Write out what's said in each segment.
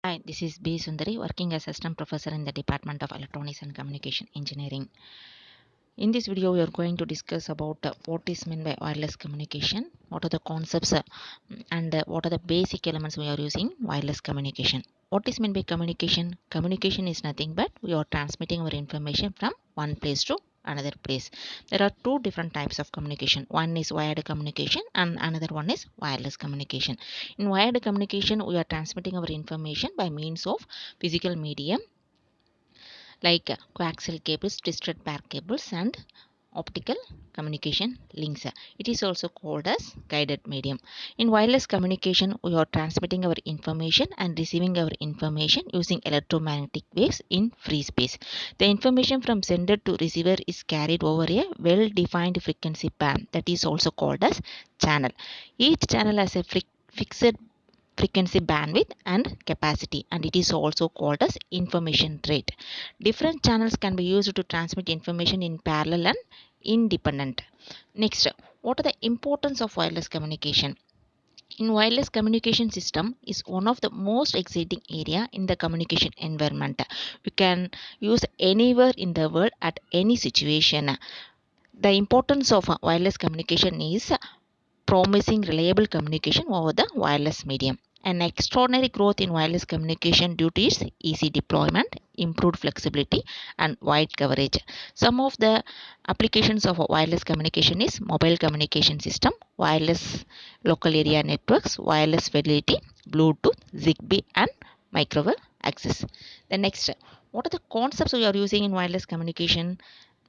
Hi, this is B. Sundari, working as assistant professor in the Department of Electronics and Communication Engineering. In this video, we are going to discuss about what is meant by wireless communication, what are the concepts and what are the basic elements we are using wireless communication. What is meant by communication? Communication is nothing but we are transmitting our information from one place to another place. There are two different types of communication. One is wired communication and another one is wireless communication. In wired communication, we are transmitting our information by means of physical medium like coaxial cables, twisted pair cables, and optical communication links. It is also called as guided medium. In wireless communication, we are transmitting our information and receiving our information using electromagnetic waves in free space. The information from sender to receiver is carried over a well-defined frequency band that is also called as channel. Each channel has a fixed frequency bandwidth and capacity, and it is also called as information rate. Different channels can be used to transmit information in parallel and independent. Next, what are the importance of wireless communication? In wireless communication system is one of the most exciting area in the communication environment. You can use anywhere in the world at any situation. The importance of wireless communication is promising reliable communication over the wireless medium. An extraordinary growth in wireless communication due to its easy deployment, improved flexibility, and wide coverage. Some of the applications of wireless communication is mobile communication system, wireless local area networks, wireless fidelity, Bluetooth, Zigbee, and microwave access. The next, what are the concepts we are using in wireless communication?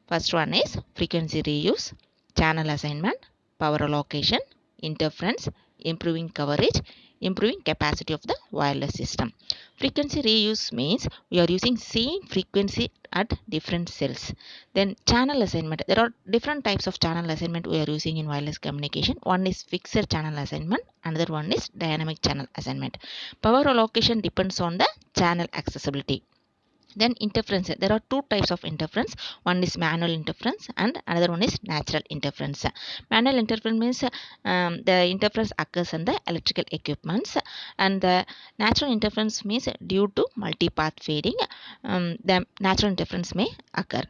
First one is frequency reuse, channel assignment, power allocation, interference, improving coverage, improving capacity of the wireless system. Frequency reuse means we are using same frequency at different cells. Then channel assignment. There are different types of channel assignment we are using in wireless communication. One is fixed channel assignment, another one is dynamic channel assignment. Power allocation depends on the channel accessibility. Then interference, there are two types of interference. One is manual interference and another one is natural interference. Manual interference means the interference occurs in the electrical equipments, and the natural interference means due to multipath fading, the natural interference may occur.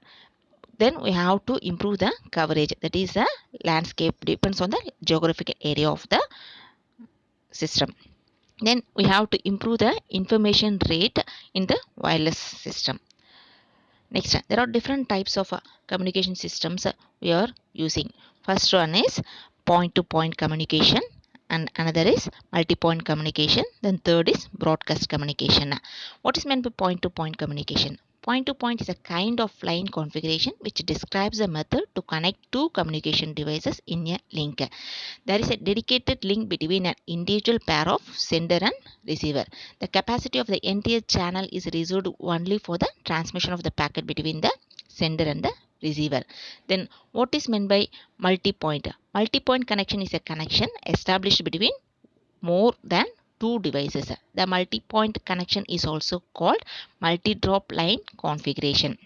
Then we have to improve the coverage, that is the landscape depends on the geographical area of the system. Then we have to improve the information rate in the wireless system. Next, there are different types of communication systems we are using. First one is point to point communication, and another is multi point communication. Then third is broadcast communication. What is meant by point to point communication? Point to point is a kind of line configuration which describes a method to connect two communication devices in a link. There is a dedicated link between an individual pair of sender and receiver. The capacity of the entire channel is reserved only for the transmission of the packet between the sender and the receiver. Then what is meant by multi-point? Multi-point connection is a connection established between more than two devices. The multi-point connection is also called multi-drop line configuration.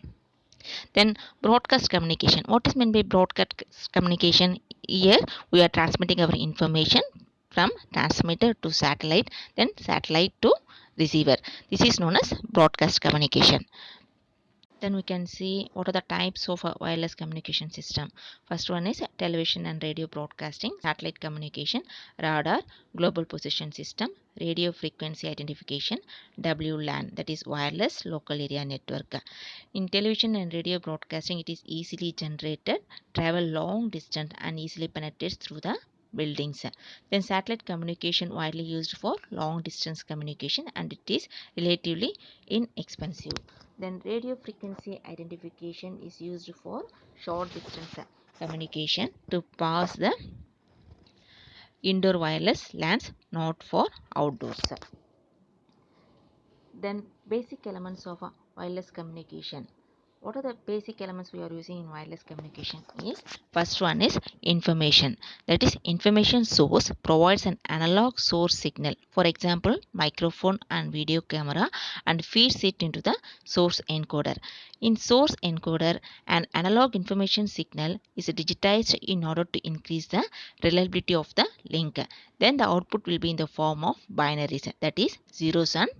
Then broadcast communication. What is meant by broadcast communication? Here we are transmitting our information from transmitter to satellite, then satellite to receiver. This is known as broadcast communication. Then we can see what are the types of a wireless communication system. First one is television and radio broadcasting, satellite communication, radar, global position system, radio frequency identification, WLAN, that is wireless local area network. In television and radio broadcasting, it is easily generated, travel long distance and easily penetrates through the buildings. Then satellite communication widely used for long distance communication, and it is relatively inexpensive. Then radio frequency identification is used for short distance communication to pass the indoor wireless LANs, not for outdoors. Then basic elements of wireless communication. What are the basic elements we are using in wireless communication? Is first one is information. That is, information source provides an analog source signal, for example microphone and video camera, and feeds it into the source encoder. In source encoder, an analog information signal is digitized in order to increase the reliability of the link. Then the output will be in the form of binaries, that is zeros and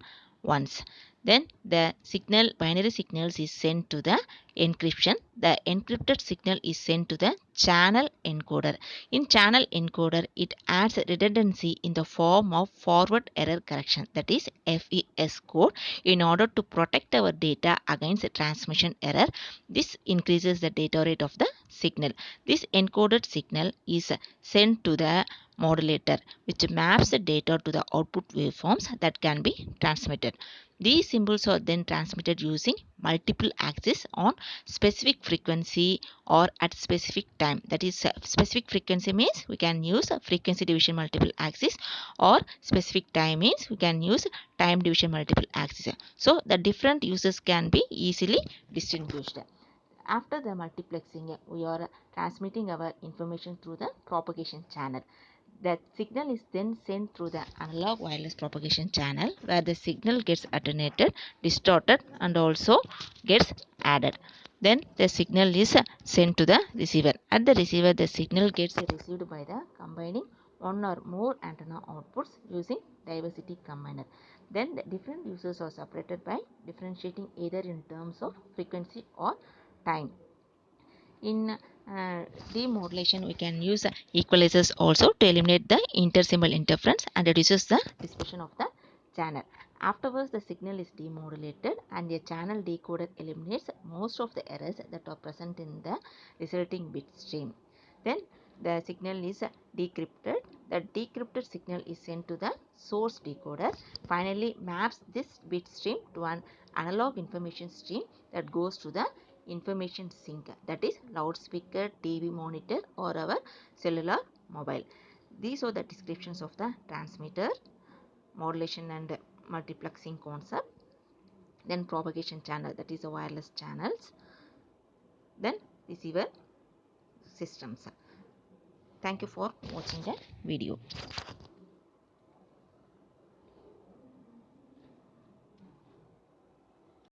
once. Then the signal, binary signals is sent to the encryption. The encrypted signal is sent to the channel encoder. In channel encoder, it adds redundancy in the form of forward error correction, that is FES code, in order to protect our data against transmission error. This increases the data rate of the signal. This encoded signal is sent to the modulator, which maps the data to the output waveforms that can be transmitted. These symbols are then transmitted using multiple axes on specific frequency or at specific time. That is, specific frequency means we can use a frequency division multiple axis, or specific time means we can use time division multiple axis. So the different uses can be easily distinguished. After the multiplexing, we are transmitting our information through the propagation channel. That signal is then sent through the analog wireless propagation channel, where the signal gets attenuated, distorted, and also gets added. Then the signal is sent to the receiver. At the receiver, the signal gets received by the combining one or more antenna outputs using diversity combiner. Then the different uses are separated by differentiating either in terms of frequency or time. In demodulation, we can use equalizers also to eliminate the intersymbol interference and reduces the dispersion of the channel. Afterwards, the signal is demodulated and a channel decoder eliminates most of the errors that are present in the resulting bit stream. Then the signal is decrypted. The decrypted signal is sent to the source decoder. Finally, maps this bit stream to an analog information stream that goes to the information sink, that is loudspeaker, TV monitor, or our cellular mobile. These are the descriptions of the transmitter, modulation and multiplexing concept. Then propagation channel, that is the wireless channels. Then receiver systems. Thank you for watching the video.